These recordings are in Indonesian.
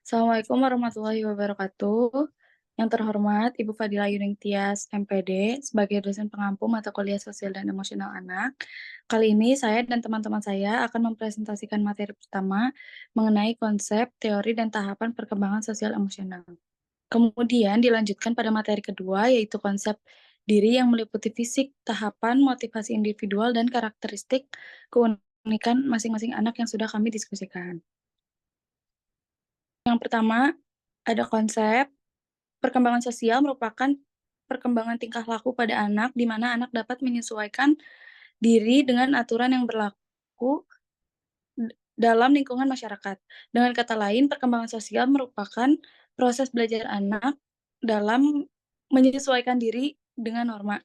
Assalamualaikum warahmatullahi wabarakatuh. Yang terhormat Ibu Fadila Yuning Tias, MPD, sebagai dosen pengampu mata kuliah sosial dan emosional anak. Kali ini saya dan teman-teman saya akan mempresentasikan materi pertama mengenai konsep, teori, dan tahapan perkembangan sosial emosional. Kemudian dilanjutkan pada materi kedua, yaitu konsep diri yang meliputi fisik, tahapan, motivasi individual, dan karakteristik keunikan masing-masing anak yang sudah kami diskusikan. Yang pertama, ada konsep perkembangan sosial merupakan perkembangan tingkah laku pada anak, di mana anak dapat menyesuaikan diri dengan aturan yang berlaku dalam lingkungan masyarakat. Dengan kata lain, perkembangan sosial merupakan proses belajar anak dalam menyesuaikan diri dengan norma,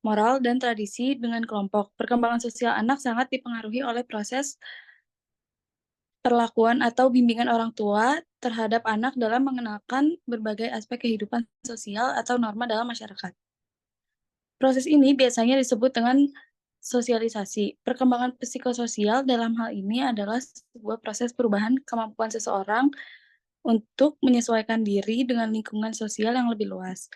moral, dan tradisi dengan kelompok. Perkembangan sosial anak sangat dipengaruhi oleh proses perlakuan atau bimbingan orang tua terhadap anak dalam mengenalkan berbagai aspek kehidupan sosial atau norma dalam masyarakat. Proses ini biasanya disebut dengan sosialisasi. Perkembangan psikososial dalam hal ini adalah sebuah proses perubahan kemampuan seseorang untuk menyesuaikan diri dengan lingkungan sosial yang lebih luas.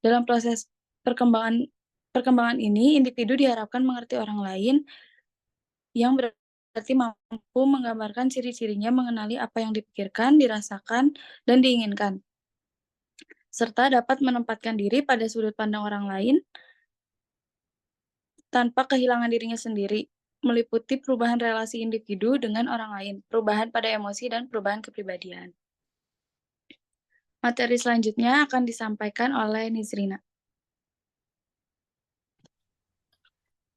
Dalam proses perkembangan perkembangan ini, individu diharapkan mengerti orang lain yang berarti mampu menggambarkan ciri-cirinya, mengenali apa yang dipikirkan, dirasakan, dan diinginkan, serta dapat menempatkan diri pada sudut pandang orang lain tanpa kehilangan dirinya sendiri, meliputi perubahan relasi individu dengan orang lain, perubahan pada emosi, dan perubahan kepribadian. Materi selanjutnya akan disampaikan oleh Nizrina.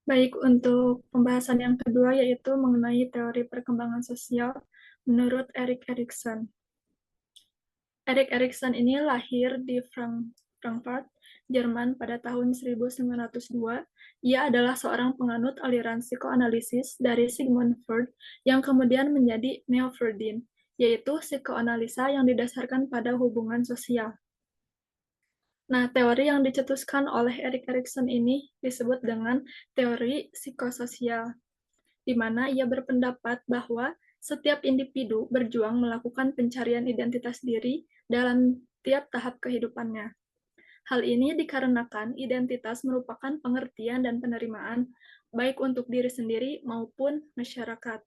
Baik, untuk pembahasan yang kedua yaitu mengenai teori perkembangan sosial menurut Erik Erikson. Erik Erikson ini lahir di Frankfurt, Jerman pada tahun 1902. Ia adalah seorang penganut aliran psikoanalisis dari Sigmund Freud yang kemudian menjadi Neo-Freudian, yaitu psikoanalisa yang didasarkan pada hubungan sosial. Nah, teori yang dicetuskan oleh Erik Erikson ini disebut dengan teori psikososial, di mana ia berpendapat bahwa setiap individu berjuang melakukan pencarian identitas diri dalam tiap tahap kehidupannya. Hal ini dikarenakan identitas merupakan pengertian dan penerimaan baik untuk diri sendiri maupun masyarakat.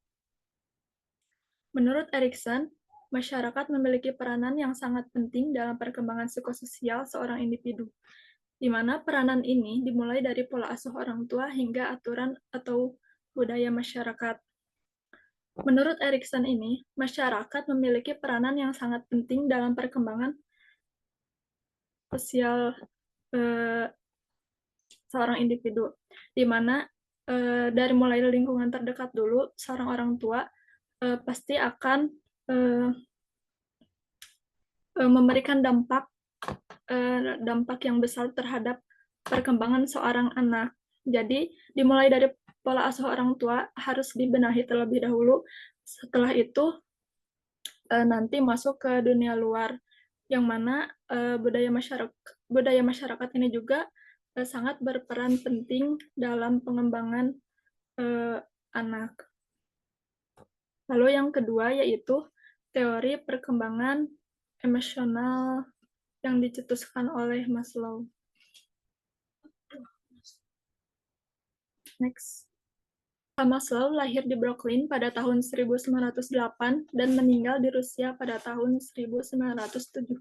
Menurut Erikson, masyarakat memiliki peranan yang sangat penting dalam perkembangan psikososial seorang individu, di mana peranan ini dimulai dari pola asuh orang tua hingga aturan atau budaya masyarakat. Menurut Erikson ini, masyarakat memiliki peranan yang sangat penting dalam perkembangan sosial seorang individu, di mana dari mulai lingkungan terdekat dulu, seorang orang tua pasti akan memberikan dampak yang besar terhadap perkembangan seorang anak. Jadi dimulai dari pola asuh orang tua harus dibenahi terlebih dahulu. Setelah itu nanti masuk ke dunia luar, yang mana budaya masyarakat ini juga sangat berperan penting dalam pengembangan anak. Lalu yang kedua yaitu teori perkembangan emosional yang dicetuskan oleh Maslow. Next. Maslow lahir di Brooklyn pada tahun 1908 dan meninggal di Rusia pada tahun 1970.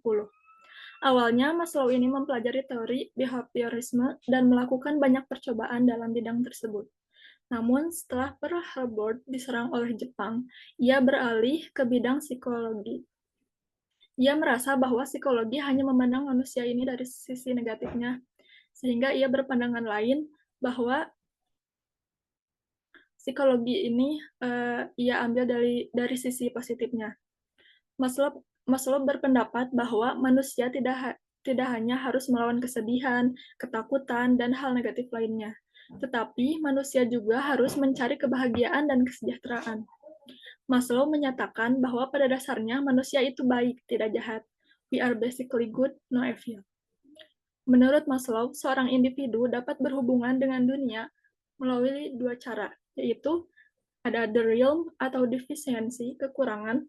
Awalnya, Maslow ini mempelajari teori behaviorisme dan melakukan banyak percobaan dalam bidang tersebut. Namun, setelah Pearl Harbor diserang oleh Jepang, ia beralih ke bidang psikologi. Ia merasa bahwa psikologi hanya memandang manusia ini dari sisi negatifnya, sehingga ia berpandangan lain bahwa psikologi ini ia ambil dari sisi positifnya. Maslow berpendapat bahwa manusia tidak hanya harus melawan kesedihan, ketakutan, dan hal negatif lainnya, tetapi manusia juga harus mencari kebahagiaan dan kesejahteraan. Maslow menyatakan bahwa pada dasarnya manusia itu baik, tidak jahat. We are basically good, no evil. Menurut Maslow, seorang individu dapat berhubungan dengan dunia melalui dua cara, yaitu ada the realm atau deficiency, kekurangan,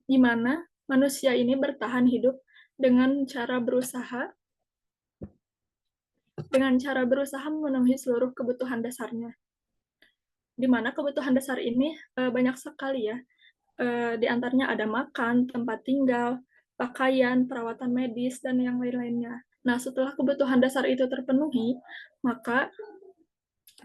di mana manusia ini bertahan hidup dengan cara berusaha memenuhi seluruh kebutuhan dasarnya. Di mana kebutuhan dasar ini banyak sekali ya. Di antaranya ada makan, tempat tinggal, pakaian, perawatan medis, dan yang lain-lainnya. Nah, setelah kebutuhan dasar itu terpenuhi, maka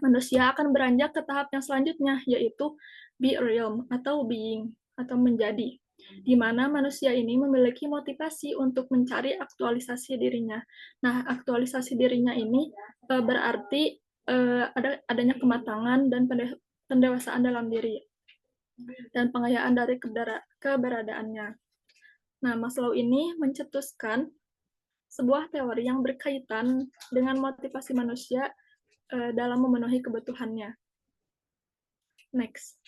manusia akan beranjak ke tahap yang selanjutnya, yaitu be realm atau being atau menjadi, di mana manusia ini memiliki motivasi untuk mencari aktualisasi dirinya. Nah, aktualisasi dirinya ini berarti adanya kematangan dan pendewasaan dalam diri dan pengayaan dari keberadaannya. Nah, Maslow ini mencetuskan sebuah teori yang berkaitan dengan motivasi manusia dalam memenuhi kebutuhannya. Next.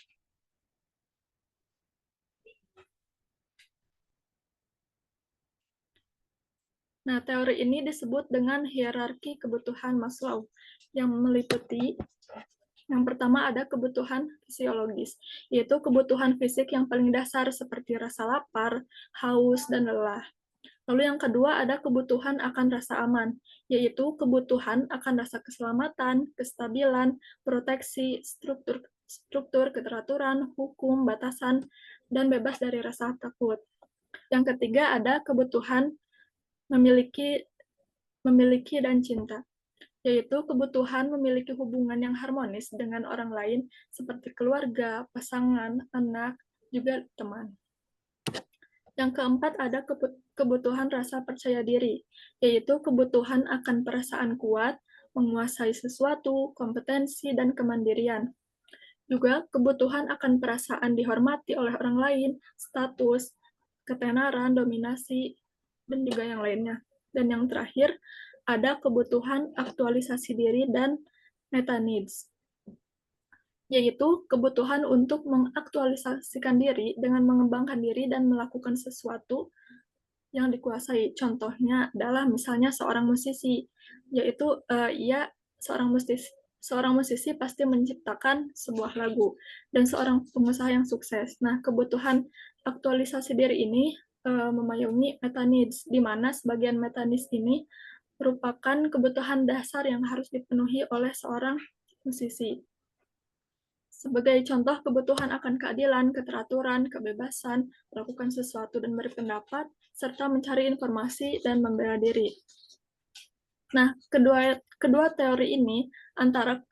Nah, teori ini disebut dengan hierarki kebutuhan Maslow, yang meliputi yang pertama ada kebutuhan fisiologis, yaitu kebutuhan fisik yang paling dasar seperti rasa lapar, haus, dan lelah. Lalu yang kedua ada kebutuhan akan rasa aman, yaitu kebutuhan akan rasa keselamatan, kestabilan, proteksi, struktur, keteraturan, hukum, batasan, dan bebas dari rasa takut. Yang ketiga ada kebutuhan memiliki dan cinta, yaitu kebutuhan memiliki hubungan yang harmonis dengan orang lain seperti keluarga, pasangan, anak, juga teman. Yang keempat ada kebutuhan rasa percaya diri, yaitu kebutuhan akan perasaan kuat, menguasai sesuatu, kompetensi, dan kemandirian. Juga kebutuhan akan perasaan dihormati oleh orang lain, status, ketenaran, dominasi, dan juga yang lainnya. Dan yang terakhir, ada kebutuhan aktualisasi diri dan meta needs, yaitu kebutuhan untuk mengaktualisasikan diri dengan mengembangkan diri dan melakukan sesuatu yang dikuasai. Contohnya adalah misalnya seorang musisi, yaitu ia seorang musisi pasti menciptakan sebuah lagu, dan seorang pengusaha yang sukses. Nah, kebutuhan aktualisasi diri ini memayungi meta needs, di mana sebagian meta needs ini merupakan kebutuhan dasar yang harus dipenuhi oleh seorang musisi. Sebagai contoh, kebutuhan akan keadilan, keteraturan, kebebasan, melakukan sesuatu dan berpendapat, serta mencari informasi dan membela diri. Nah, kedua teori ini antara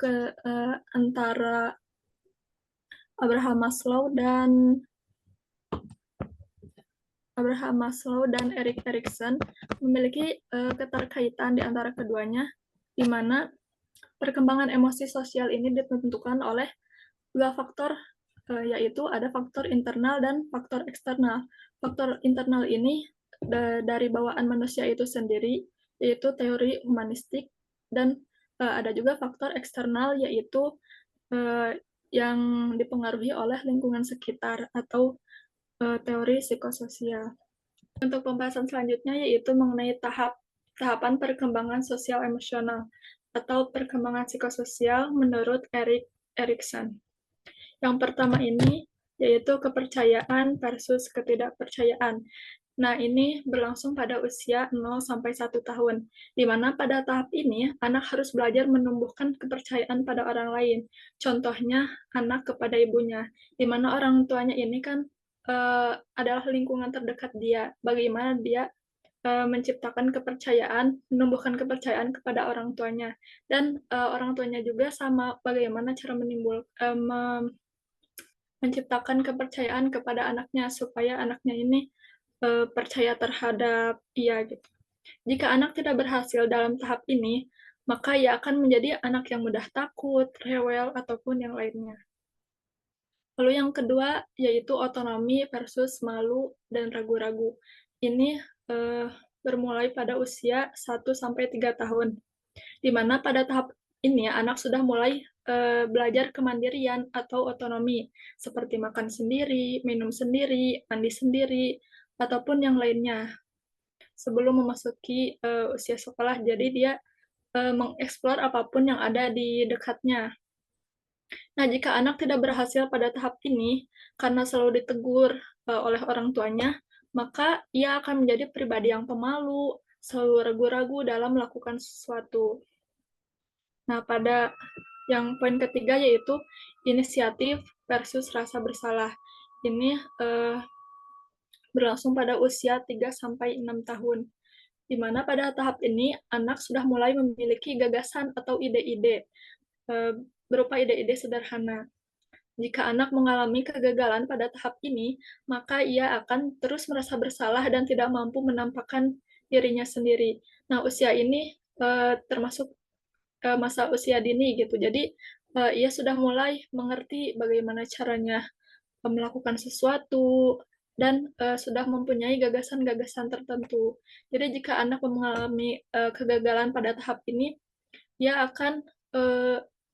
Abraham Maslow dan Erik Erikson memiliki keterkaitan di antara keduanya, di mana perkembangan emosi sosial ini ditentukan oleh dua faktor, yaitu ada faktor internal dan faktor eksternal. Faktor internal ini dari bawaan manusia itu sendiri, yaitu teori humanistik, dan ada juga faktor eksternal, yaitu yang dipengaruhi oleh lingkungan sekitar atau teori psikososial. Untuk pembahasan selanjutnya yaitu mengenai tahapan perkembangan sosial emosional atau perkembangan psikososial menurut Erik Erikson. Yang pertama ini yaitu kepercayaan versus ketidakpercayaan. Nah, ini berlangsung pada usia 0-1 tahun, di mana pada tahap ini anak harus belajar menumbuhkan kepercayaan pada orang lain. Contohnya, anak kepada ibunya, di mana orang tuanya ini kan adalah lingkungan terdekat dia. Bagaimana dia menciptakan kepercayaan, menumbuhkan kepercayaan kepada orang tuanya. Dan orang tuanya juga sama bagaimana cara menciptakan kepercayaan kepada anaknya supaya anaknya ini percaya terhadap ia gitu. Jika anak tidak berhasil dalam tahap ini, maka ia akan menjadi anak yang mudah takut, rewel, ataupun yang lainnya. Lalu yang kedua yaitu otonomi versus malu dan ragu-ragu. Ini bermulai pada usia 1-3 tahun, di mana pada tahap ini anak sudah mulai belajar kemandirian atau otonomi, seperti makan sendiri, minum sendiri, mandi sendiri, ataupun yang lainnya sebelum memasuki usia sekolah. Jadi dia mengeksplor apapun yang ada di dekatnya. Nah, jika anak tidak berhasil pada tahap ini karena selalu ditegur oleh orang tuanya, maka ia akan menjadi pribadi yang pemalu, selalu ragu-ragu dalam melakukan sesuatu. Nah, pada yang poin ketiga yaitu inisiatif versus rasa bersalah. Ini berlangsung pada usia 3-6 tahun, di mana pada tahap ini anak sudah mulai memiliki gagasan atau ide-ide berupa ide-ide sederhana. Jika anak mengalami kegagalan pada tahap ini, maka ia akan terus merasa bersalah dan tidak mampu menampakkan dirinya sendiri. Nah, usia ini termasuk masa usia dini gitu. Jadi ia sudah mulai mengerti bagaimana caranya melakukan sesuatu dan sudah mempunyai gagasan-gagasan tertentu. Jadi jika anak mengalami kegagalan pada tahap ini, ia akan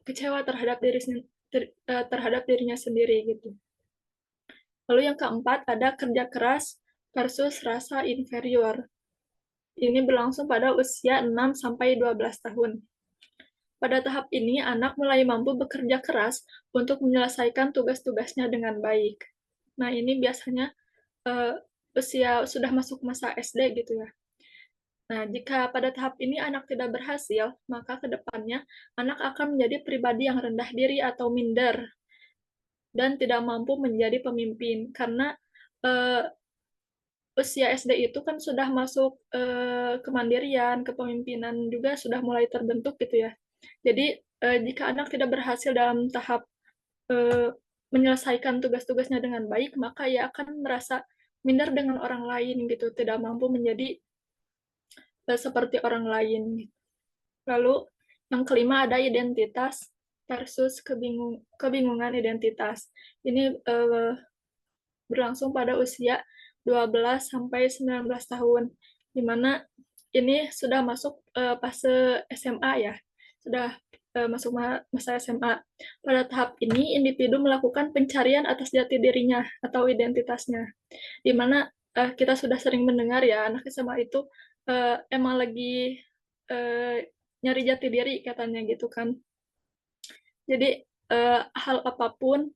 kecewa terhadap dirinya sendiri gitu. Lalu yang keempat ada kerja keras versus rasa inferior. Ini berlangsung pada usia 6-12 tahun. Pada tahap ini, anak mulai mampu bekerja keras untuk menyelesaikan tugas-tugasnya dengan baik. Nah, ini biasanya usia sudah masuk masa SD gitu ya. Nah, jika pada tahap ini anak tidak berhasil, maka ke depannya anak akan menjadi pribadi yang rendah diri atau minder dan tidak mampu menjadi pemimpin karena usia SD itu kan sudah masuk kemandirian, kepemimpinan juga sudah mulai terbentuk gitu ya. Jadi jika anak tidak berhasil dalam tahap menyelesaikan tugas-tugasnya dengan baik, maka ia akan merasa minder dengan orang lain gitu, tidak mampu menjadi seperti orang lain. Lalu yang kelima ada identitas versus kebingungan identitas. Ini berlangsung pada usia 12 sampai 19 tahun, di mana ini sudah masuk fase SMA ya, sudah masuk masa SMA. Pada tahap ini, individu melakukan pencarian atas jati dirinya atau identitasnya, di mana kita sudah sering mendengar ya, anak SMA itu emang lagi nyari jati diri katanya gitu kan. Jadi hal apapun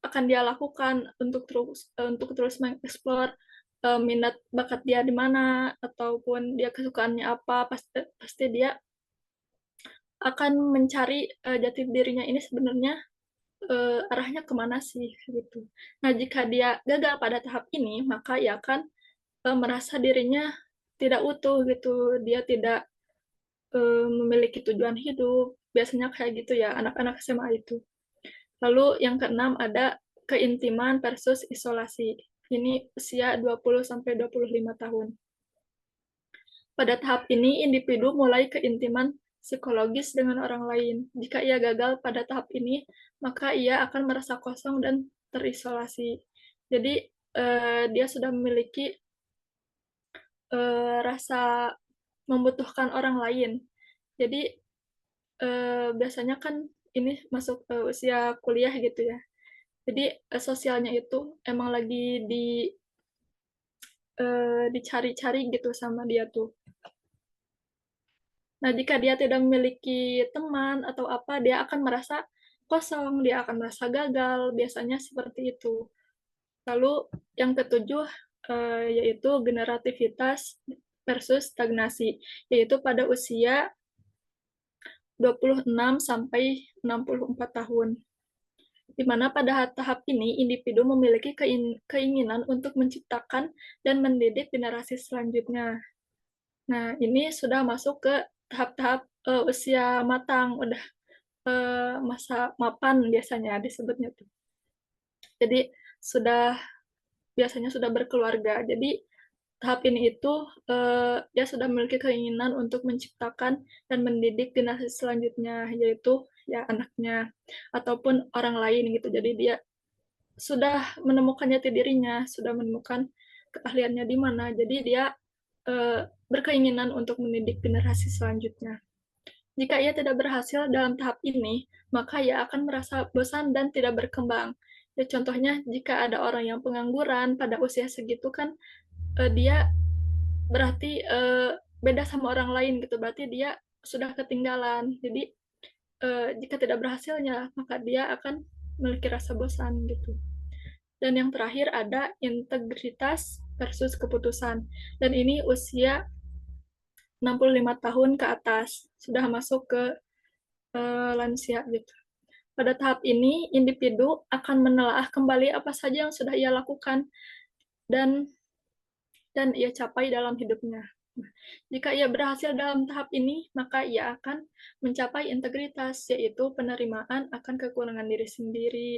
akan dia lakukan untuk terus mengeksplor minat bakat dia di mana ataupun dia kesukaannya apa, pasti pasti dia akan mencari jati dirinya ini sebenarnya arahnya kemana sih gitu. Nah, jika dia gagal pada tahap ini, maka ia akan merasa dirinya tidak utuh gitu, dia tidak memiliki tujuan hidup. Biasanya kayak gitu ya anak-anak SMA itu. Lalu yang keenam ada keintiman versus isolasi. Ini usia 20 sampai 25 tahun. Pada tahap ini, individu mulai keintiman psikologis dengan orang lain. Jika ia gagal pada tahap ini, maka ia akan merasa kosong dan terisolasi. Jadi, dia sudah memiliki rasa membutuhkan orang lain. Jadi, biasanya kan ini masuk usia kuliah gitu ya. Jadi sosialnya itu emang lagi dicari-cari gitu sama dia tuh. Nah, jika dia tidak memiliki teman atau apa, dia akan merasa kosong, dia akan merasa gagal, biasanya seperti itu. Lalu yang ketujuh yaitu generativitas versus stagnasi, yaitu pada usia 26 sampai 64 tahun. Di mana pada tahap ini individu memiliki keinginan untuk menciptakan dan mendidik generasi selanjutnya. Nah, ini sudah masuk ke tahap-tahap usia matang, udah masa mapan biasanya disebutnya tuh. Jadi sudah biasanya sudah berkeluarga. Jadi tahap ini itu dia sudah memiliki keinginan untuk menciptakan dan mendidik generasi selanjutnya, yaitu ya anaknya ataupun orang lain gitu. Jadi dia sudah menemukan jati dirinya, sudah menemukan keahliannya di mana. Jadi dia berkeinginan untuk mendidik generasi selanjutnya. Jika ia tidak berhasil dalam tahap ini, maka ia akan merasa bosan dan tidak berkembang. Ya, contohnya, jika ada orang yang pengangguran pada usia segitu kan, dia berarti beda sama orang lain gitu. Berarti dia sudah ketinggalan. Jadi, jika tidak berhasilnya, maka dia akan memiliki rasa bosan gitu. Dan yang terakhir ada integritas versus keputusan. Dan ini usia 65 tahun ke atas, sudah masuk ke lansia gitu. Pada tahap ini, individu akan menelaah kembali apa saja yang sudah ia lakukan dan ia capai dalam hidupnya. Jika ia berhasil dalam tahap ini, maka ia akan mencapai integritas, yaitu penerimaan akan kekurangan diri sendiri,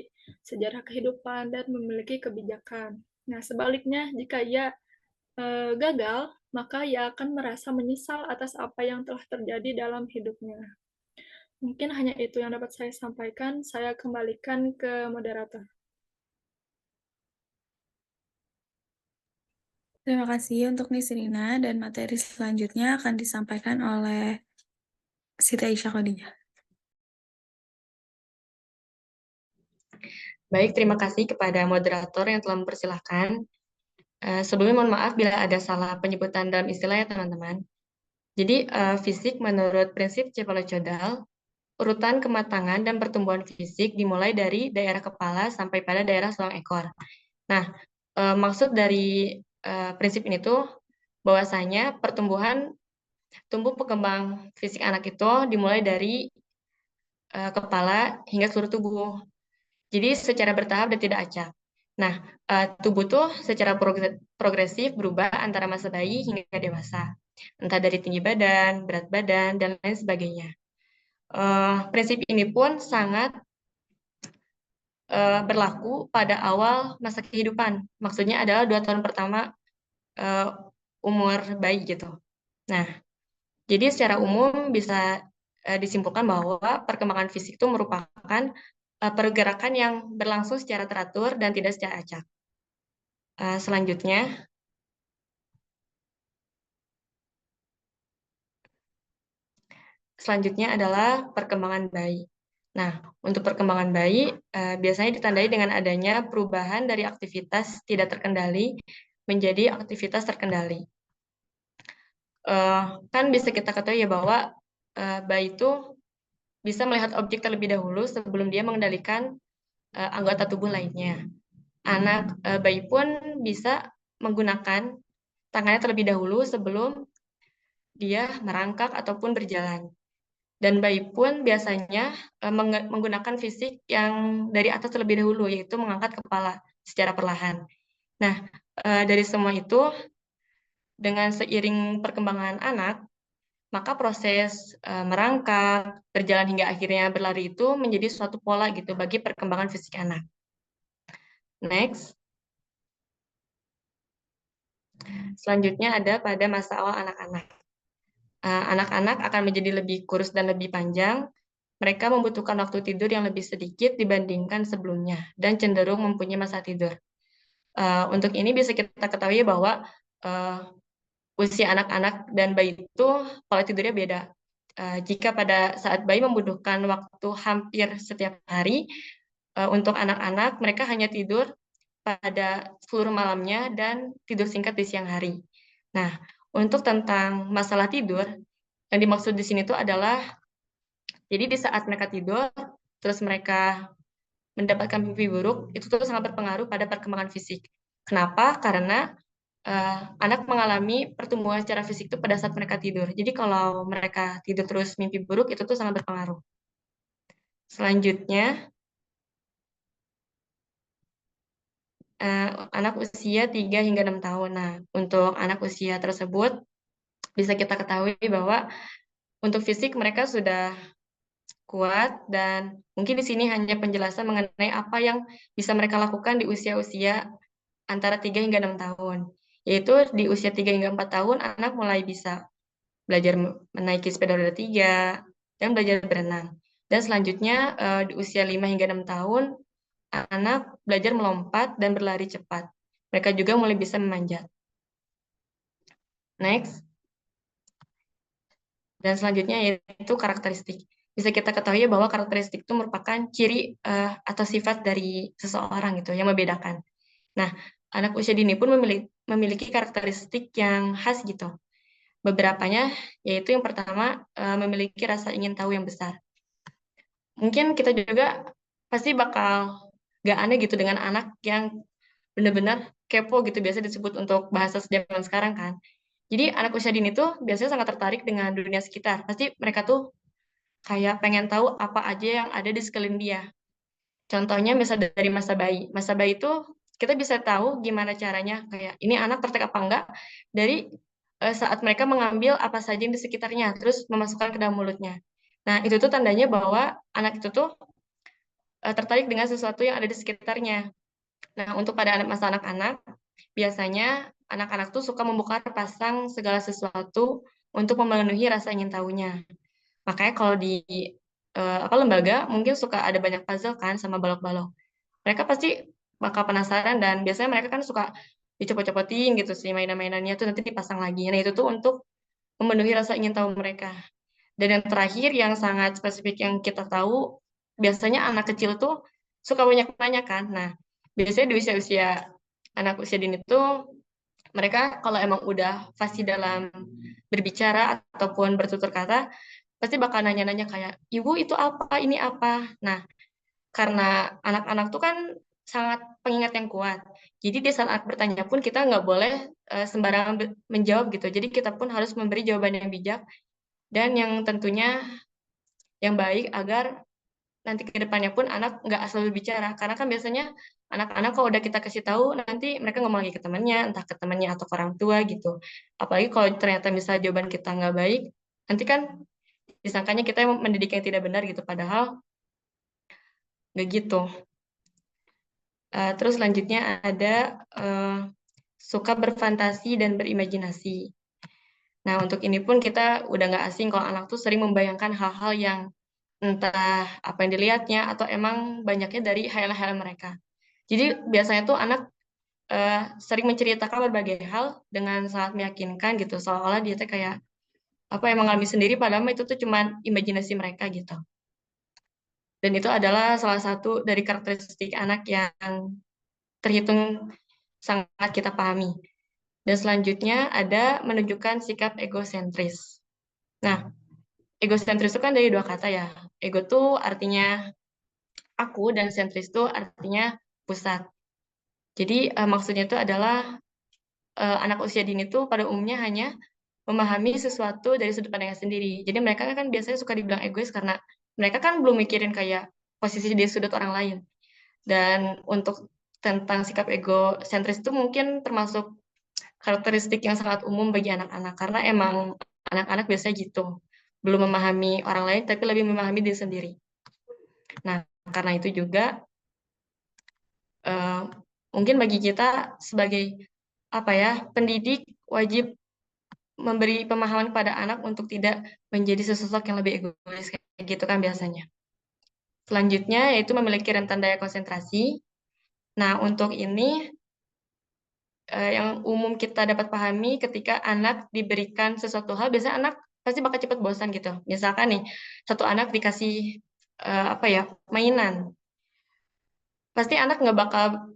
sejarah kehidupan, dan memiliki kebijakan. Nah, sebaliknya, jika ia gagal, maka ia akan merasa menyesal atas apa yang telah terjadi dalam hidupnya. Mungkin hanya itu yang dapat saya sampaikan. Saya kembalikan ke moderator. Terima kasih untuk Nisrina, dan materi selanjutnya akan disampaikan oleh Siti Aisyah Khadijah. Baik, terima kasih kepada moderator yang telah mempersilahkan. Sebelumnya mohon maaf bila ada salah penyebutan dalam istilah ya teman-teman. Jadi fisik menurut prinsip Cepolo-Chodal, urutan kematangan dan pertumbuhan fisik dimulai dari daerah kepala sampai pada daerah selang ekor. Nah, maksud dari prinsip ini tuh bahwasanya tumbuh berkembang fisik anak itu dimulai dari kepala hingga seluruh tubuh. Jadi secara bertahap dan tidak acak. Nah, tubuh tuh secara progresif berubah antara masa bayi hingga dewasa. Entah dari tinggi badan, berat badan, dan lain sebagainya. Prinsip ini pun sangat berlaku pada awal masa kehidupan. Maksudnya adalah 2 tahun pertama umur bayi gitu. Nah, jadi secara umum bisa disimpulkan bahwa perkembangan fisik itu merupakan pergerakan yang berlangsung secara teratur dan tidak secara acak. Selanjutnya adalah perkembangan bayi. Nah, untuk perkembangan bayi biasanya ditandai dengan adanya perubahan dari aktivitas tidak terkendali menjadi aktivitas terkendali. Kan bisa kita ketahui ya bahwa bayi itu bisa melihat objek terlebih dahulu sebelum dia mengendalikan anggota tubuh lainnya. Anak bayi pun bisa menggunakan tangannya terlebih dahulu sebelum dia merangkak ataupun berjalan. Dan bayi pun biasanya menggunakan fisik yang dari atas terlebih dahulu, yaitu mengangkat kepala secara perlahan. Nah, dari semua itu, dengan seiring perkembangan anak, maka proses merangkak, berjalan hingga akhirnya berlari itu menjadi suatu pola gitu bagi perkembangan fisik anak. Next. Selanjutnya ada pada masa awal anak-anak. Anak-anak akan menjadi lebih kurus dan lebih panjang. Mereka membutuhkan waktu tidur yang lebih sedikit dibandingkan sebelumnya dan cenderung mempunyai masa tidur. Untuk ini bisa kita ketahui bahwa usia anak-anak dan bayi itu pola tidurnya beda. Jika pada saat bayi membutuhkan waktu hampir setiap hari, untuk anak-anak mereka hanya tidur pada seluruh malamnya dan tidur singkat di siang hari. Nah, untuk tentang masalah tidur, yang dimaksud di sini tuh adalah, jadi di saat mereka tidur, terus mereka mendapatkan mimpi buruk, itu tuh sangat berpengaruh pada perkembangan fisik. Kenapa? Karena anak mengalami pertumbuhan secara fisik itu pada saat mereka tidur. Jadi kalau mereka tidur terus mimpi buruk, itu tuh sangat berpengaruh. Selanjutnya, anak usia 3 hingga 6 tahun. Nah, untuk anak usia tersebut, bisa kita ketahui bahwa untuk fisik mereka sudah kuat, dan mungkin di sini hanya penjelasan mengenai apa yang bisa mereka lakukan di usia-usia antara 3 hingga 6 tahun. Yaitu di usia 3 hingga 4 tahun, anak mulai bisa belajar menaiki sepeda roda 3, dan belajar berenang. Dan selanjutnya di usia 5 hingga 6 tahun, anak belajar melompat dan berlari cepat. Mereka juga mulai bisa memanjat. Next. Dan selanjutnya yaitu karakteristik. Bisa kita ketahui bahwa karakteristik itu merupakan ciri atau sifat dari seseorang gitu yang membedakan. Nah, anak usia dini pun memiliki karakteristik yang khas gitu. Beberapanya yaitu yang pertama memiliki rasa ingin tahu yang besar. Mungkin kita juga pasti bakal gak aneh gitu dengan anak yang benar-benar kepo gitu, biasa disebut untuk bahasa zaman sekarang kan. Jadi anak usia dini tuh biasanya sangat tertarik dengan dunia sekitar. Pasti mereka tuh kayak pengen tahu apa aja yang ada di sekeliling dia. Contohnya misal dari masa bayi. Masa bayi itu kita bisa tahu gimana caranya kayak ini anak tertarik apa enggak dari saat mereka mengambil apa saja yang di sekitarnya terus memasukkan ke dalam mulutnya. Nah, itu tuh tandanya bahwa anak itu tuh tertarik dengan sesuatu yang ada di sekitarnya. Nah, untuk pada masa anak-anak, biasanya anak-anak tuh suka membuka pasang segala sesuatu untuk memenuhi rasa ingin tahunya. Makanya kalau di apa lembaga mungkin suka ada banyak puzzle kan sama balok-balok. Mereka pasti bakal penasaran dan biasanya mereka kan suka dicopot-copotin gitu sih mainan-mainannya tuh nanti dipasang lagi. Nah, itu tuh untuk memenuhi rasa ingin tahu mereka. Dan yang terakhir yang sangat spesifik yang kita tahu, biasanya anak kecil tuh suka banyak tanya kan. Nah, biasanya di usia-usia anak usia dini tuh mereka kalau emang udah fasih dalam berbicara ataupun bertutur kata, pasti bakal nanya-nanya kayak, "Ibu itu apa? Ini apa?" Nah, karena anak-anak tuh kan sangat pengingat yang kuat. Jadi di saat bertanya pun kita nggak boleh sembarangan menjawab gitu. Jadi kita pun harus memberi jawaban yang bijak dan yang tentunya yang baik agar nanti ke depannya pun anak nggak asal berbicara. Karena kan biasanya anak-anak kalau udah kita kasih tahu nanti mereka ngomong lagi ke temannya, entah ke temannya atau ke orang tua gitu. Apalagi kalau ternyata misalnya jawaban kita nggak baik, nanti kan disangkanya kita yang mendidik yang tidak benar gitu. Padahal nggak gitu. Terus selanjutnya ada suka berfantasi dan berimajinasi. Nah, untuk ini pun kita udah nggak asing kalau anak tuh sering membayangkan hal-hal yang entah apa yang dilihatnya atau emang banyaknya dari khayal-khayal mereka. Jadi biasanya tuh anak sering menceritakan berbagai hal dengan sangat meyakinkan gitu, seolah-olah dia tuh kayak apa yang mengalami sendiri padahal itu tuh cuman imajinasi mereka gitu. Dan itu adalah salah satu dari karakteristik anak yang terhitung sangat kita pahami. Dan selanjutnya ada menunjukkan sikap egosentris. Nah, egosentris itu kan dari dua kata ya. Ego tuh artinya aku dan sentris itu artinya pusat. Jadi maksudnya itu adalah anak usia dini itu pada umumnya hanya memahami sesuatu dari sudut pandangnya sendiri. Jadi mereka kan biasanya suka dibilang egois karena mereka kan belum mikirin kayak posisi di sudut orang lain. Dan untuk tentang sikap egosentris itu mungkin termasuk karakteristik yang sangat umum bagi anak-anak karena emang anak-anak biasanya gitu. Belum memahami orang lain tapi lebih memahami diri sendiri. Nah, karena itu juga eh, mungkin bagi kita sebagai apa ya, pendidik wajib memberi pemahaman pada anak untuk tidak menjadi sesosok yang lebih egois kayak gitu kan biasanya. Selanjutnya yaitu memiliki rentan daya konsentrasi. Nah, untuk ini yang umum kita dapat pahami ketika anak diberikan sesuatu hal, biasanya anak pasti bakal cepat bosan gitu. Misalkan nih, satu anak dikasih apa ya, mainan. Pasti anak nggak bakal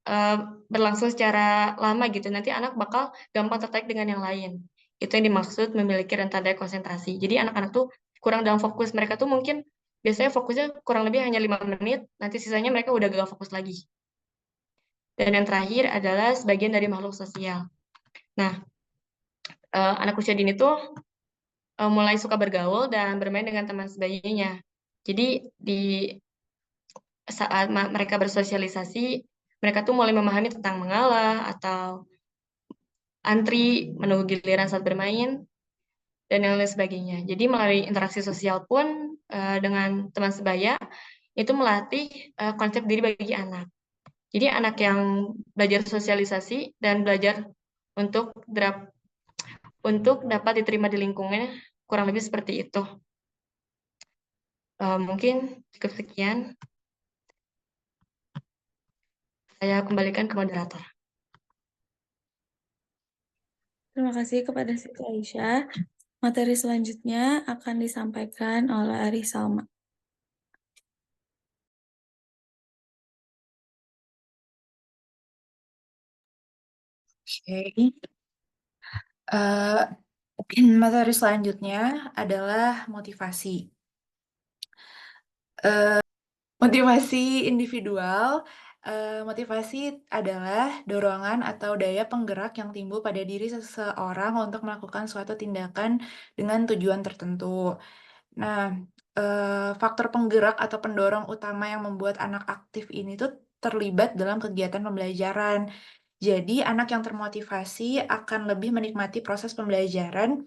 eh, berlangsung secara lama gitu. Nanti anak bakal gampang tertarik dengan yang lain. Itu yang dimaksud memiliki rentan daya konsentrasi. Jadi anak-anak tuh kurang dalam fokus. Mereka tuh mungkin biasanya fokusnya kurang lebih hanya 5 menit, nanti sisanya mereka udah gagal fokus lagi. Dan yang terakhir adalah sebagian dari makhluk sosial. Nah, anak usia dini tuh mulai suka bergaul dan bermain dengan teman sebayanya. Jadi di saat mereka bersosialisasi, mereka tuh mulai memahami tentang mengalah atau antri, menunggu giliran saat bermain, dan yang lain sebagainya. Jadi melalui interaksi sosial pun dengan teman sebaya, itu melatih konsep diri bagi anak. Jadi anak yang belajar sosialisasi dan belajar untuk untuk dapat diterima di lingkungannya, kurang lebih seperti itu. Mungkin cukup sekian. Saya kembalikan ke moderator. Terima kasih kepada Siti Aisyah. Materi selanjutnya akan disampaikan oleh Ari Salma. Oke. Materi selanjutnya adalah motivasi. Motivasi individual Motivasi adalah dorongan atau daya penggerak yang timbul pada diri seseorang untuk melakukan suatu tindakan dengan tujuan tertentu. Nah, faktor penggerak atau pendorong utama yang membuat anak aktif ini tuh terlibat dalam kegiatan pembelajaran. Jadi, anak yang termotivasi akan lebih menikmati proses pembelajaran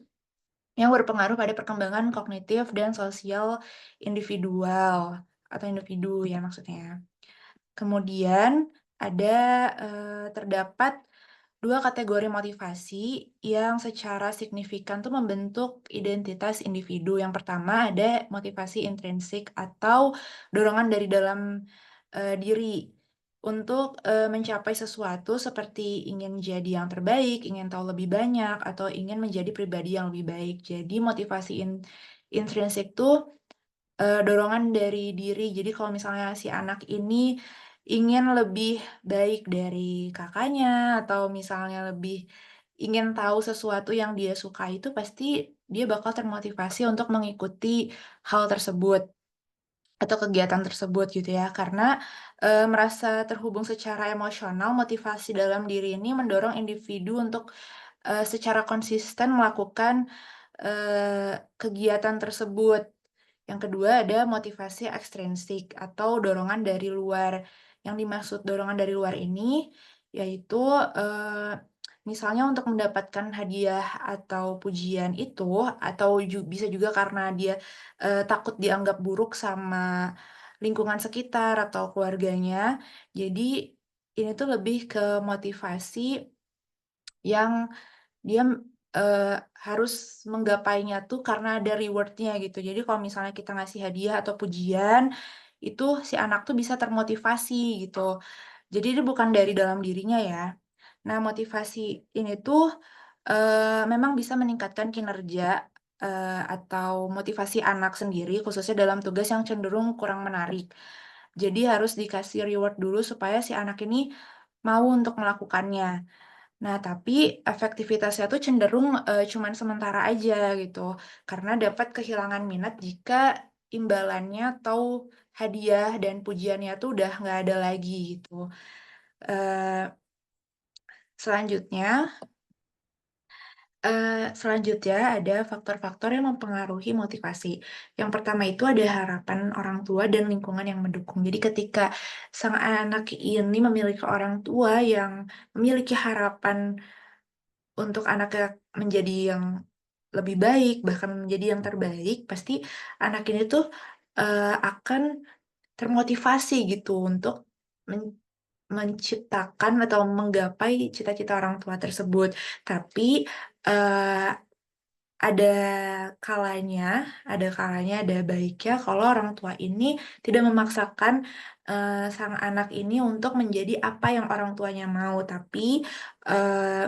yang berpengaruh pada perkembangan kognitif dan sosial individual atau individu ya maksudnya. Kemudian ada, terdapat 2 kategori motivasi yang secara signifikan tuh membentuk identitas individu. Yang pertama ada motivasi intrinsik atau dorongan dari dalam, diri untuk, mencapai sesuatu seperti ingin jadi yang terbaik, ingin tahu lebih banyak, atau ingin menjadi pribadi yang lebih baik. Jadi motivasi intrinsik tuh dorongan dari diri. Jadi kalau misalnya si anak ini ingin lebih baik dari kakaknya, atau misalnya lebih ingin tahu sesuatu yang dia suka itu, pasti dia bakal termotivasi untuk mengikuti hal tersebut atau kegiatan tersebut gitu ya. Karena, merasa terhubung secara emosional, motivasi dalam diri ini mendorong individu untuk, secara konsisten melakukan, kegiatan tersebut. Yang kedua ada motivasi ekstrinsik atau dorongan dari luar. Yang dimaksud dorongan dari luar ini yaitu, misalnya untuk mendapatkan hadiah atau pujian itu, atau bisa juga karena dia, takut dianggap buruk sama lingkungan sekitar atau keluarganya. Jadi ini tuh lebih ke motivasi yang dia, harus menggapainya tuh karena ada reward-nya gitu. Jadi kalau misalnya kita ngasih hadiah atau pujian, itu si anak tuh bisa termotivasi gitu. Jadi itu bukan dari dalam dirinya ya. Nah, motivasi ini tuh, memang bisa meningkatkan kinerja, atau motivasi anak sendiri khususnya dalam tugas yang cenderung kurang menarik. Jadi harus dikasih reward dulu supaya si anak ini mau untuk melakukannya. Nah, tapi efektivitasnya tuh cenderung, cuman sementara aja gitu, karena dapat kehilangan minat jika imbalannya atau hadiah dan pujiannya tuh udah nggak ada lagi gitu. Eee, selanjutnya selanjutnya ada faktor-faktor yang mempengaruhi motivasi. Yang pertama itu ada harapan orang tua dan lingkungan yang mendukung. Jadi ketika sang anak ini memiliki orang tua yang memiliki harapan untuk anaknya menjadi yang lebih baik, bahkan menjadi yang terbaik, pasti anak ini tuh, akan termotivasi gitu untuk menciptakan atau menggapai cita-cita orang tua tersebut. Tapi, eee, ada ada baiknya kalau orang tua ini tidak memaksakan, sang anak ini untuk menjadi apa yang orang tuanya mau, tapi, eee,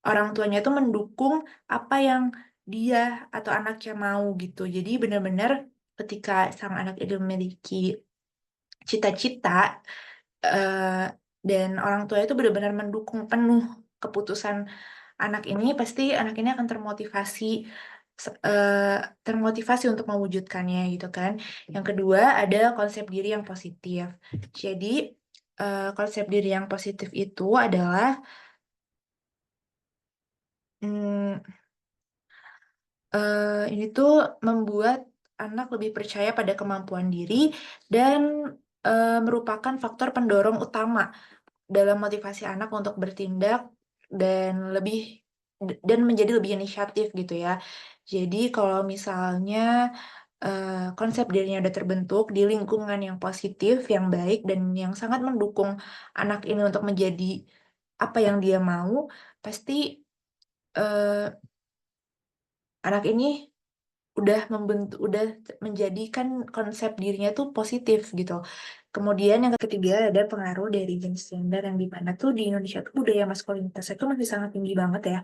orang tuanya itu mendukung apa yang dia atau anaknya mau gitu. Jadi benar-benar ketika sang anak itu memiliki cita-cita, dan orang tua itu benar-benar mendukung penuh keputusan anak ini, pasti anak ini akan termotivasi untuk mewujudkannya gitu kan. Yang kedua ada konsep diri yang positif. Jadi, konsep diri yang positif itu adalah, mmm, ini tuh membuat anak lebih percaya pada kemampuan diri dan, merupakan faktor pendorong utama dalam motivasi anak untuk bertindak dan menjadi lebih inisiatif gitu ya. Jadi kalau misalnya, konsep dirinya udah terbentuk di lingkungan yang positif, yang baik, dan yang sangat mendukung anak ini untuk menjadi apa yang dia mau, pasti, eee, anak ini udah menjadikan konsep dirinya tuh positif gitu. Kemudian yang ketiga ada pengaruh dari jenis gender yang di mana tuh di Indonesia tuh budaya maskulinitasnya tuh masih sangat tinggi banget ya.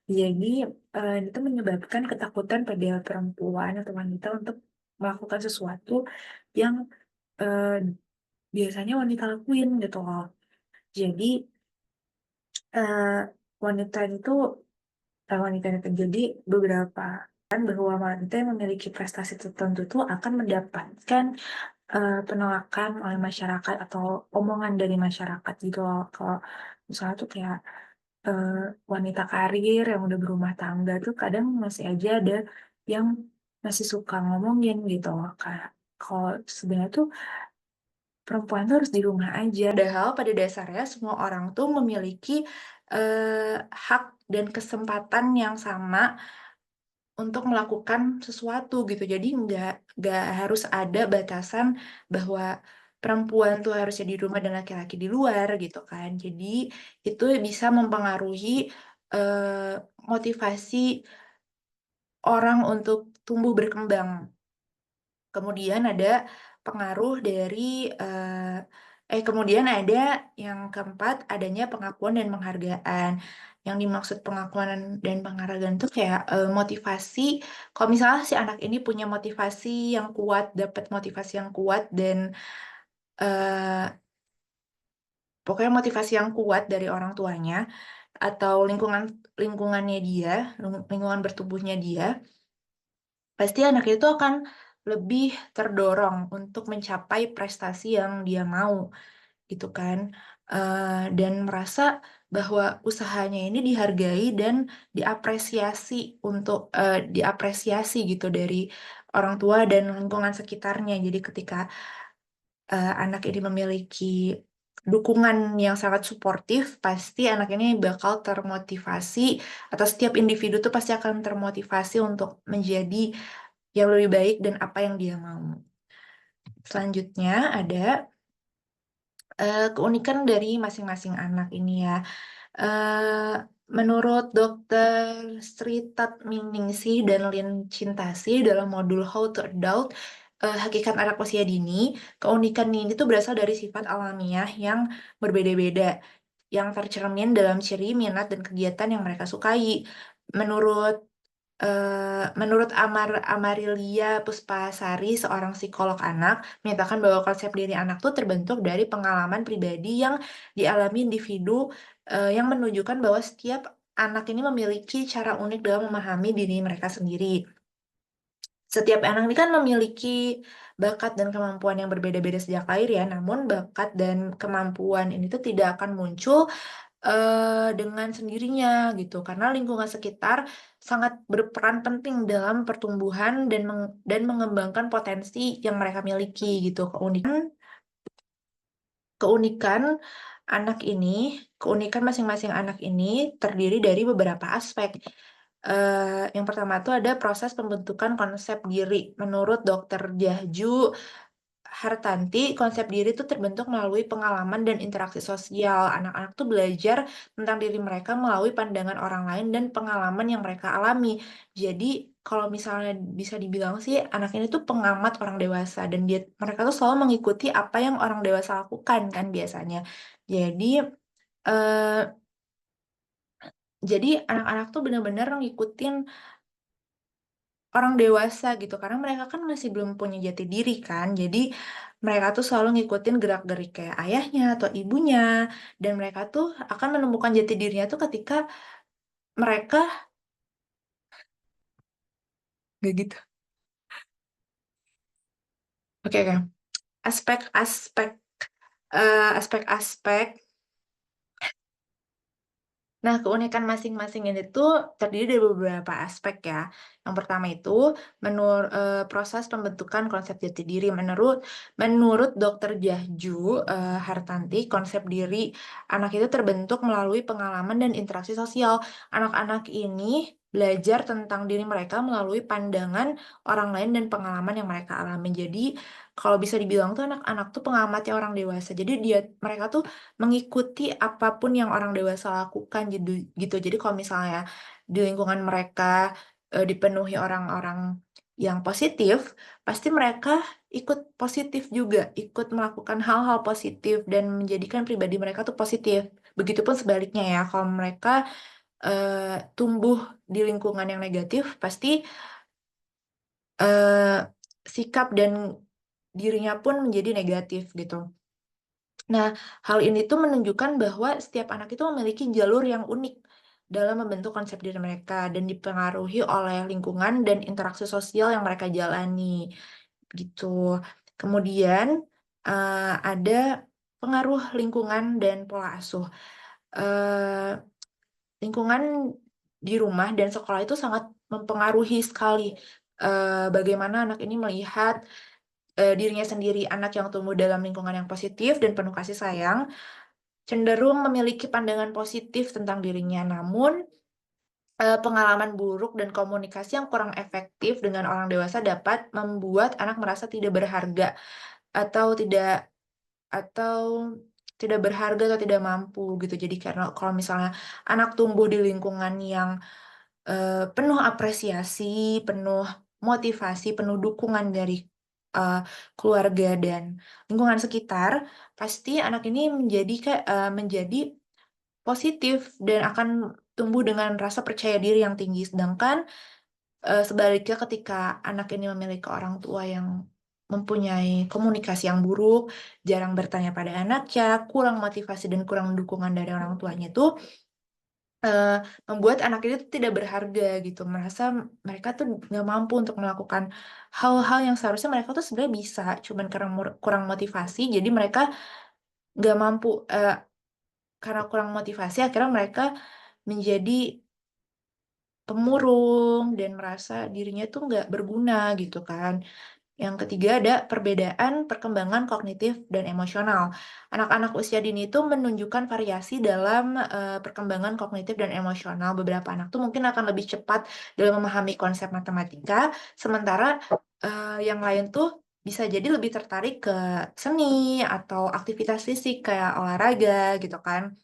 Jadi, itu menyebabkan ketakutan pada perempuan atau wanita untuk melakukan sesuatu yang, eee, biasanya wanita lakuin gitu loh. Jadi, eee, wanita itu wanita itu jadi beberapa bahwa wanita yang memiliki prestasi tertentu itu akan mendapatkan penolakan oleh masyarakat atau omongan dari masyarakat gitu loh. Kalau misalnya tuh kayak wanita karir yang udah berumah tangga tuh kadang masih aja ada yang masih suka ngomongin gitu loh. Kayak kalau sebenarnya tuh perempuan tuh harus di rumah aja. Padahal pada dasarnya semua orang tuh memiliki hak dan kesempatan yang sama untuk melakukan sesuatu gitu. Jadi nggak harus ada batasan bahwa perempuan tuh harusnya di rumah dan laki-laki di luar gitu kan. Jadi itu bisa mempengaruhi eh, motivasi orang untuk tumbuh berkembang. Kemudian ada pengaruh dari kemudian ada yang keempat, adanya pengakuan dan penghargaan. Yang dimaksud pengakuan dan penghargaan itu kayak motivasi. Kalau misalnya si anak ini punya motivasi yang kuat, dapat motivasi yang kuat dan eh, pokoknya motivasi yang kuat dari orang tuanya atau lingkungannya dia, lingkungan bertumbuhnya dia, pasti anak itu akan lebih terdorong untuk mencapai prestasi yang dia mau gitu kan. Dan merasa bahwa usahanya ini dihargai dan diapresiasi diapresiasi gitu dari orang tua dan lingkungan sekitarnya. Jadi ketika anak ini memiliki dukungan yang sangat suportif, pasti anak ini bakal termotivasi atau setiap individu tuh pasti akan termotivasi untuk menjadi yang lebih baik dan apa yang dia mau. Selanjutnya ada keunikan dari masing-masing anak ini ya. Eh, Menurut Dr. Sri Tatminingsih dan Lin Cintasi dalam modul How to Adult, Hakikat Anak Usia Dini, keunikan ini tuh berasal dari sifat alamiah yang berbeda-beda, yang tercermin dalam ciri, minat, dan kegiatan yang mereka sukai. Menurut Amarilia Puspasari, seorang psikolog anak, menyatakan bahwa konsep diri anak itu terbentuk dari pengalaman pribadi yang dialami individu yang menunjukkan bahwa setiap anak ini memiliki cara unik dalam memahami diri mereka sendiri. Setiap anak ini kan memiliki bakat dan kemampuan yang berbeda-beda sejak lahir ya, namun bakat dan kemampuan ini tuh tidak akan muncul dengan sendirinya gitu karena lingkungan sekitar sangat berperan penting dalam pertumbuhan dan mengembangkan potensi yang mereka miliki gitu. Keunikan anak ini, keunikan masing-masing anak ini terdiri dari beberapa aspek. Yang pertama itu ada proses pembentukan konsep diri. Menurut Dr. Jahju Hartanti, konsep diri itu terbentuk melalui pengalaman dan interaksi sosial. Anak-anak tuh belajar tentang diri mereka melalui pandangan orang lain dan pengalaman yang mereka alami. Jadi, kalau misalnya bisa dibilang sih, anak ini tuh pengamat orang dewasa dan mereka tuh selalu mengikuti apa yang orang dewasa lakukan kan biasanya. Jadi, eh, jadi anak-anak tuh benar-benar ngikutin orang dewasa gitu karena mereka kan masih belum punya jati diri kan jadi mereka tuh selalu ngikutin gerak-gerik kayak ayahnya atau ibunya dan mereka tuh akan menemukan jati dirinya tuh ketika mereka gak gitu. Oke. Aspek-aspek aspek-aspek. Nah, keunikan masing-masing ini tuh terdiri dari beberapa aspek ya. Yang pertama itu proses pembentukan konsep jati diri. Menurut Dr. Jahju Hartanti, konsep diri anak itu terbentuk melalui pengalaman dan interaksi sosial. Anak-anak ini belajar tentang diri mereka melalui pandangan orang lain dan pengalaman yang mereka alami. Jadi, kalau bisa dibilang tuh anak-anak tuh pengamatnya orang dewasa. Jadi mereka tuh mengikuti apapun yang orang dewasa lakukan gitu. Jadi kalau misalnya di lingkungan mereka dipenuhi orang-orang yang positif, pasti mereka ikut positif juga, ikut melakukan hal-hal positif dan menjadikan pribadi mereka tuh positif. Begitupun sebaliknya ya, kalau mereka tumbuh di lingkungan yang negatif, pasti sikap dan dirinya pun menjadi negatif gitu. Nah, hal ini tuh menunjukkan bahwa setiap anak itu memiliki jalur yang unik dalam membentuk konsep diri mereka dan dipengaruhi oleh lingkungan dan interaksi sosial yang mereka jalani gitu. Kemudian ada pengaruh lingkungan dan pola asuh. Lingkungan di rumah dan sekolah itu sangat mempengaruhi sekali bagaimana anak ini melihat dirinya sendiri. Anak yang tumbuh dalam lingkungan yang positif dan penuh kasih sayang cenderung memiliki pandangan positif tentang dirinya. Namun, pengalaman buruk dan komunikasi yang kurang efektif dengan orang dewasa dapat membuat anak merasa tidak berharga atau atau tidak berharga atau tidak mampu gitu. Jadi karena kalau misalnya anak tumbuh di lingkungan yang penuh apresiasi, penuh motivasi, penuh dukungan dari keluarga dan lingkungan sekitar, pasti anak ini menjadi positif dan akan tumbuh dengan rasa percaya diri yang tinggi. Sedangkan sebaliknya ketika anak ini memiliki orang tua yang mempunyai komunikasi yang buruk, jarang bertanya pada anaknya, kurang motivasi dan kurang dukungan dari orang tuanya itu membuat anak itu tidak berharga gitu, merasa mereka tuh nggak mampu untuk melakukan hal-hal yang seharusnya mereka tuh sebenarnya bisa, cuman karena kurang motivasi, jadi mereka nggak mampu, karena kurang motivasi akhirnya mereka menjadi pemurung dan merasa dirinya tuh nggak berguna gitu kan. Yang ketiga ada perbedaan perkembangan kognitif dan emosional. Anak-anak usia dini itu menunjukkan variasi dalam perkembangan kognitif dan emosional. Beberapa anak tuh mungkin akan lebih cepat dalam memahami konsep matematika, sementara yang lain tuh bisa jadi lebih tertarik ke seni atau aktivitas fisik kayak olahraga gitu kan.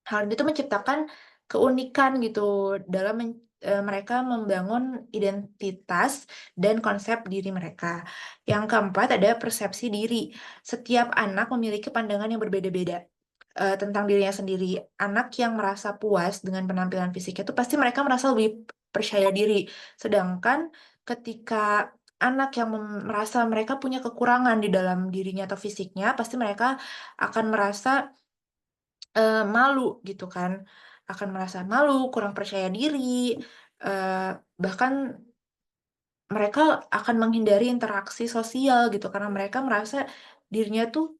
Hal itu menciptakan keunikan gitu dalam mereka membangun identitas dan konsep diri mereka. Yang keempat ada persepsi diri. Setiap anak memiliki pandangan yang berbeda-beda tentang dirinya sendiri. Anak yang merasa puas dengan penampilan fisiknya itu pasti mereka merasa lebih percaya diri. Sedangkan ketika anak yang merasa mereka punya kekurangan di dalam dirinya atau fisiknya, pasti mereka akan merasa malu gitu kan, akan merasa malu, kurang percaya diri, bahkan mereka akan menghindari interaksi sosial gitu karena mereka merasa dirinya tuh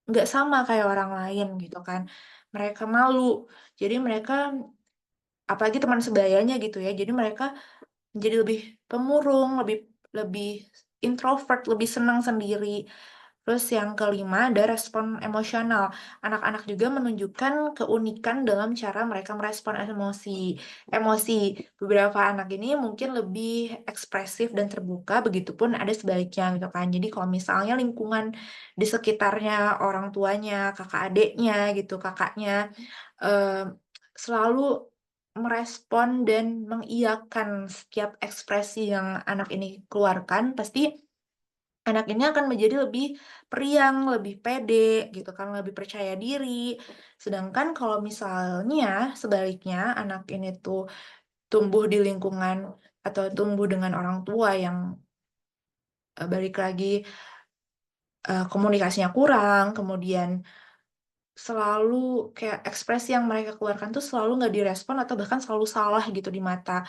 nggak sama kayak orang lain gitu kan. Mereka malu, jadi mereka apalagi teman sebayanya gitu ya, jadi mereka menjadi lebih pemurung, lebih lebih introvert, lebih senang sendiri. Terus yang kelima ada respon emosional. Anak-anak juga menunjukkan keunikan dalam cara mereka merespon emosi. Beberapa anak ini mungkin lebih ekspresif dan terbuka, begitupun ada sebaliknya gitu kan. Jadi kalau misalnya lingkungan di sekitarnya, orang tuanya, kakak adiknya gitu, kakaknya eh, selalu merespon dan mengiyakan setiap ekspresi yang anak ini keluarkan, pasti anak ini akan menjadi lebih periang, lebih pede gitu kan, lebih percaya diri. Sedangkan kalau misalnya sebaliknya anak ini tuh tumbuh di lingkungan atau tumbuh dengan orang tua yang balik lagi komunikasinya kurang, kemudian selalu kayak ekspresi yang mereka keluarkan tuh selalu nggak direspon atau bahkan selalu salah gitu di mata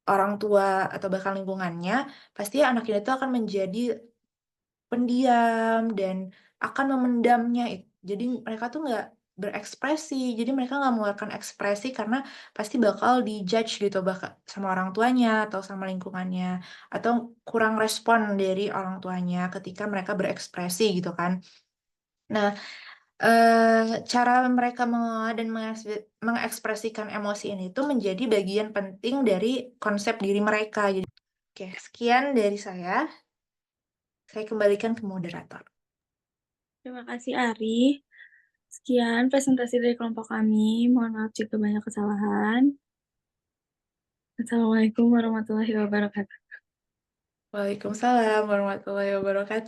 orang tua atau bahkan lingkungannya, pasti anak ini tuh akan menjadi pendiam dan akan memendamnya. Jadi mereka tuh nggak berekspresi, jadi mereka nggak mengeluarkan ekspresi karena pasti bakal dijudge gitu bakal sama orang tuanya atau sama lingkungannya atau kurang respon dari orang tuanya ketika mereka berekspresi gitu kan. Nah, cara mereka mengelola dan mengekspresikan emosi ini tuh menjadi bagian penting dari konsep diri mereka. Jadi, oke, sekian dari saya. Saya kembalikan ke moderator. Terima kasih Ari. Sekian presentasi dari kelompok kami. Mohon maaf jika banyak kesalahan. Assalamualaikum warahmatullahi wabarakatuh. Waalaikumsalam warahmatullahi wabarakatuh.